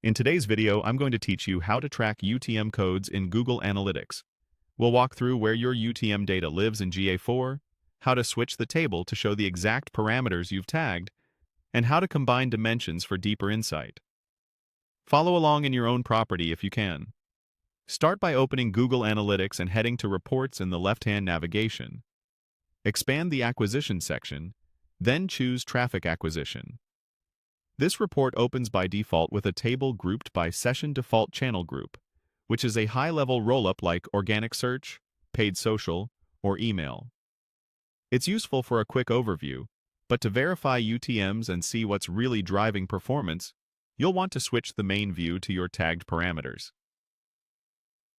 In today's video, I'm going to teach you how to track UTM codes in Google Analytics. We'll walk through where your UTM data lives in GA4, how to switch the table to show the exact parameters you've tagged, and how to combine dimensions for deeper insight. Follow along in your own property if you can. Start by opening Google Analytics and heading to Reports in the left-hand navigation. Expand the Acquisition section, then choose Traffic Acquisition. This report opens by default with a table grouped by Session Default Channel Group, which is a high-level roll-up like organic search, paid social, or email. It's useful for a quick overview, but to verify UTMs and see what's really driving performance, you'll want to switch the main view to your tagged parameters.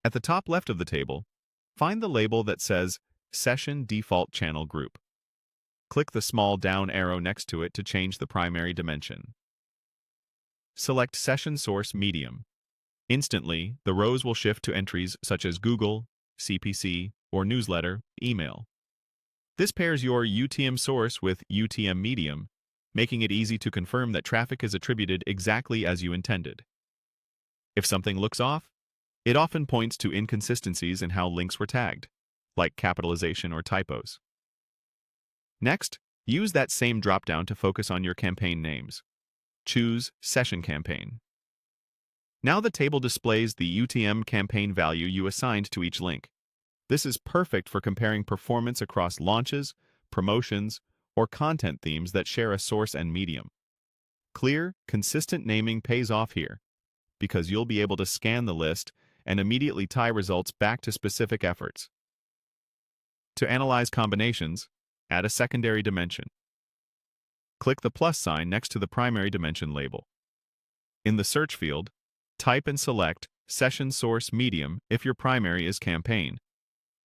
At the top left of the table, find the label that says Session Default Channel Group. Click the small down arrow next to it to change the primary dimension. Select Session Source Medium. Instantly, the rows will shift to entries such as Google, CPC, or newsletter, email. This pairs your UTM source with UTM medium, making it easy to confirm that traffic is attributed exactly as you intended. If something looks off, it often points to inconsistencies in how links were tagged, like capitalization or typos. Next, use that same dropdown to focus on your campaign names. Choose Session Campaign. Now the table displays the UTM campaign value you assigned to each link. This is perfect for comparing performance across launches, promotions, or content themes that share a source and medium. Clear, consistent naming pays off here, because you'll be able to scan the list and immediately tie results back to specific efforts. To analyze combinations, add a secondary dimension. Click the plus sign next to the primary dimension label. In the search field, type and select Session Source Medium if your primary is campaign,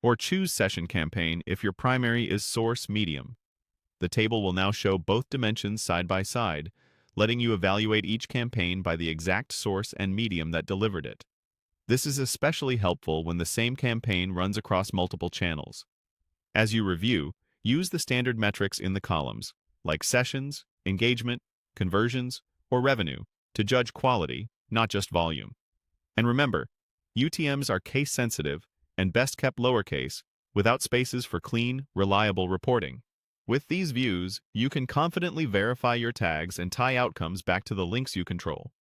or choose Session Campaign if your primary is source medium. The table will now show both dimensions side by side, letting you evaluate each campaign by the exact source and medium that delivered it. This is especially helpful when the same campaign runs across multiple channels. As you review, use the standard metrics in the columns, like sessions, engagement, conversions, or revenue, to judge quality, not just volume. And remember, UTMs are case-sensitive and best kept lowercase, without spaces for clean, reliable reporting. With these views, you can confidently verify your tags and tie outcomes back to the links you control.